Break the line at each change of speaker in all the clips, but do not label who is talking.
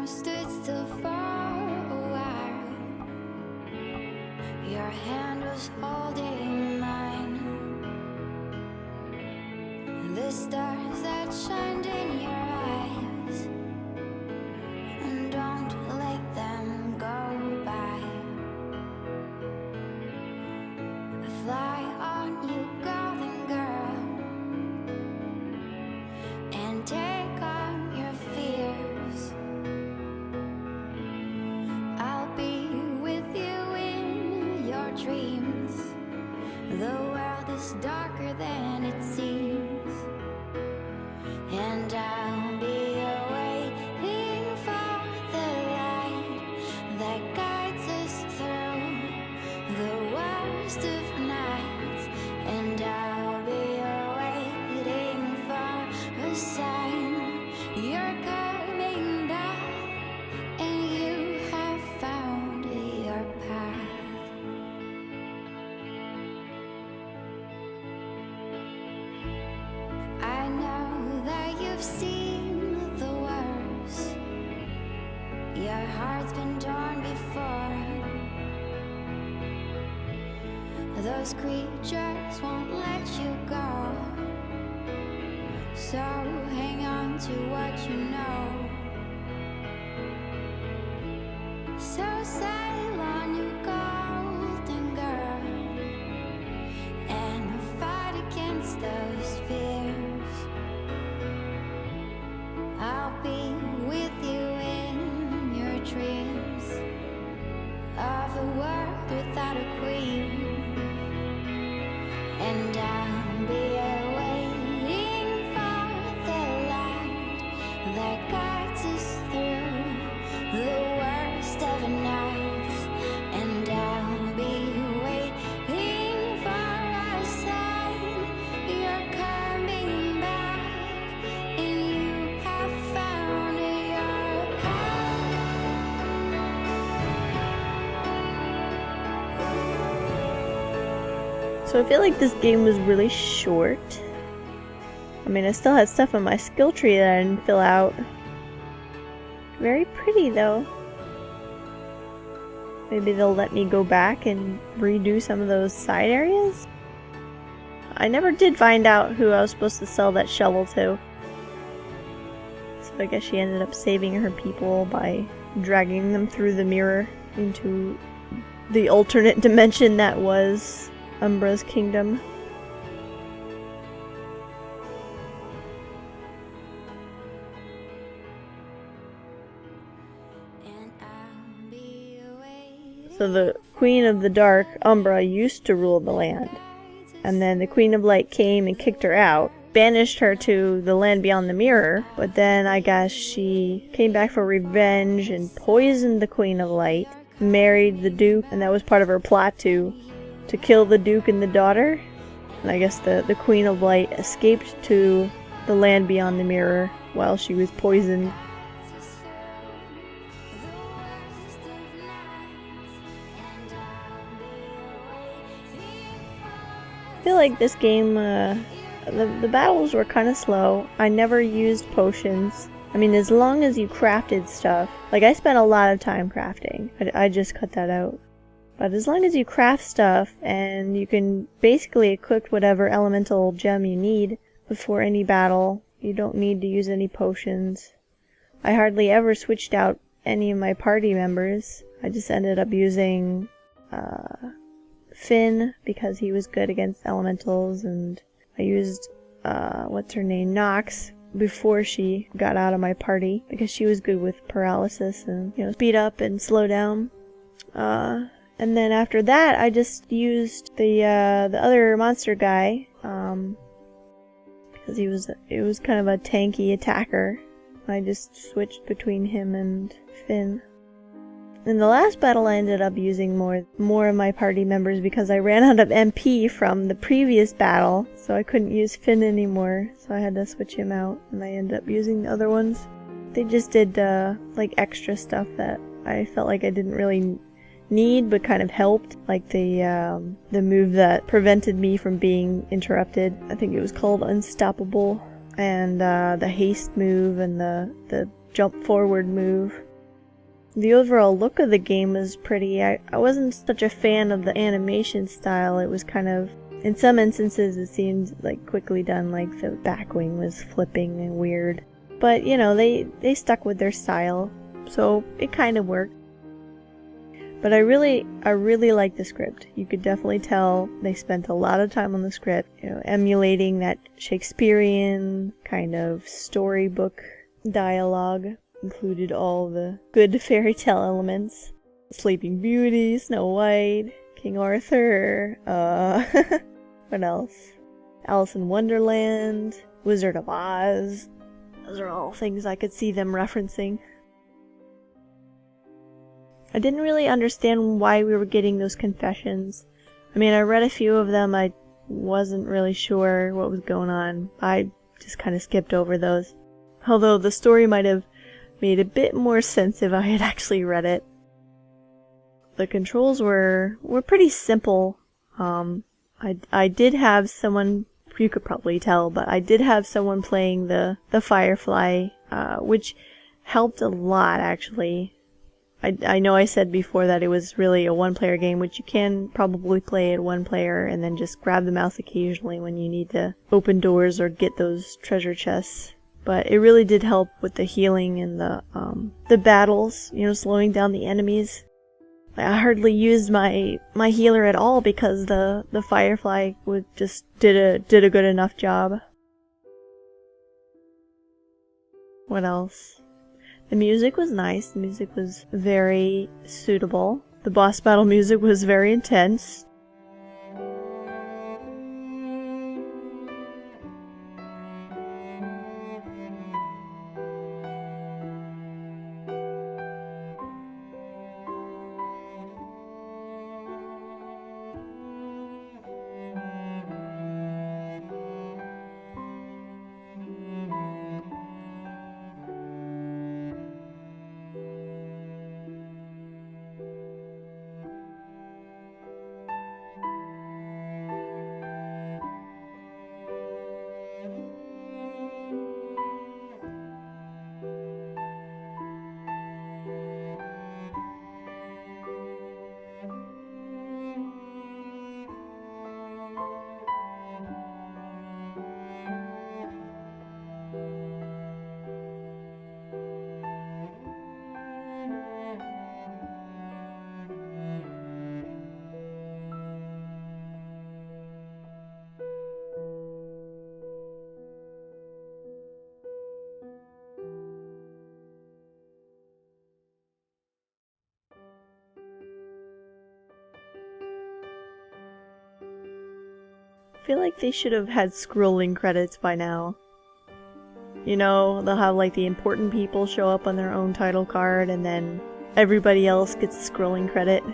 stood still for a while. Your hand was holding mine. The stars that shined in your eyes, and don't let them go by. Fly on, you golden girl, and take on your fears. I'll be with you in your dreams. The world is darker than it seems, and I'll be waiting for the light that guides us through the worst of nights. And I'll be waiting for a sign you're coming back, and you have found your path. I know that you've seen the worst. Your heart's been torn before. Those creatures won't let you go, so hang on to what you know. So sail on, you golden girl, and fight against those fears. I'll be with you in your dreams of a world without a queen. And I'll be waiting for the light that guides us through the worst of nights. And I'll be waiting for a sign you're coming back, and you have found your path.
So I feel like this game was really short. I mean, I still had stuff on my skill tree that I didn't fill out. Very pretty though. Maybe they'll let me go back and redo some of those side areas? I never did find out who I was supposed to sell that shovel to. So I guess she ended up saving her people by dragging them through the mirror into the alternate dimension that was Umbra's kingdom.
And I'll be waiting.
So the Queen of the Dark, Umbra, used to rule the land. And then the Queen of Light came and kicked her out, banished her to the land beyond the mirror, but then I guess she came back for revenge and poisoned the Queen of Light, married the Duke, and that was part of her plot to kill the Duke and the daughter. And I guess the Queen of Light escaped to the land beyond the mirror while she was poisoned. I feel like this game, the battles were kind of slow. I never used potions. I mean, as long as you crafted stuff. Like, I spent a lot of time crafting. I just cut that out. But as long as you craft stuff, and you can basically equip whatever elemental gem you need before any battle, you don't need to use any potions. I hardly ever switched out any of my party members. I just ended up using Finn because he was good against elementals, and I used what's her name, Nox, before she got out of my party because she was good with paralysis and, you know, speed up and slow down. And then after that, I just used the other monster guy because it was kind of a tanky attacker. I just switched between him and Finn. In the last battle, I ended up using more of my party members because I ran out of MP from the previous battle, so I couldn't use Finn anymore, so I had to switch him out, and I ended up using the other ones. They just did like extra stuff that I felt like I didn't really need but kind of helped, like the move that prevented me from being interrupted. I think it was called Unstoppable, and the haste move and the jump forward move. The overall look of the game was pretty. I wasn't such a fan of the animation style. It was kind of, in some instances it seemed like quickly done, like the back wing was flipping and weird. But, you know, they stuck with their style, so it kind of worked. But I really like the script. You could definitely tell they spent a lot of time on the script, you know, emulating that Shakespearean kind of storybook dialogue. Included all the good fairy tale elements. Sleeping Beauty, Snow White, King Arthur, what else? Alice in Wonderland, Wizard of Oz. Those are all things I could see them referencing. I didn't really understand why we were getting those confessions. I mean, I read a few of them, I wasn't really sure what was going on. I just kind of skipped over those. Although the story might have made a bit more sense if I had actually read it. The controls were pretty simple. I did have someone, you could probably tell, but I did have someone playing the Firefly, which helped a lot actually. I know I said before that it was really a one-player game, which you can probably play at one player and then just grab the mouse occasionally when you need to open doors or get those treasure chests. But it really did help with the healing and the battles, you know, slowing down the enemies. I hardly used my healer at all because the Firefly did a good enough job. What else? The music was nice. The music was very suitable. The boss battle music was very intense. I feel like they should have had scrolling credits by now. You know, they'll have like the important people show up on their own title card and then everybody else gets a scrolling credit.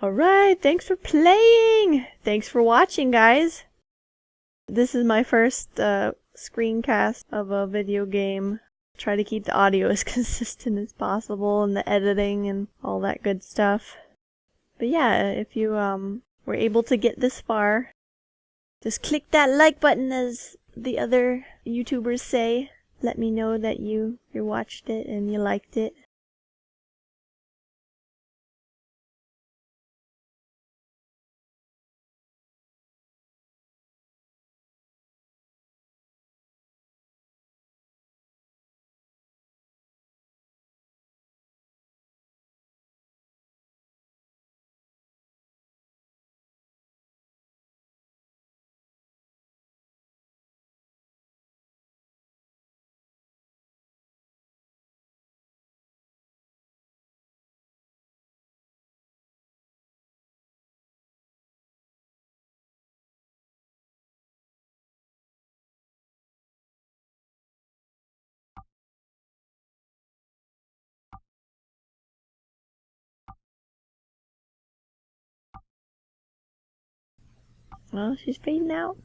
Alright, thanks for playing! Thanks for watching, guys! This is my first screencast of a video game. Try to keep the audio as consistent as possible and the editing and all that good stuff. But yeah, if you were able to get this far, just click that like button as the other YouTubers say. Let me know that you watched it and you liked it. Well, she's fading out.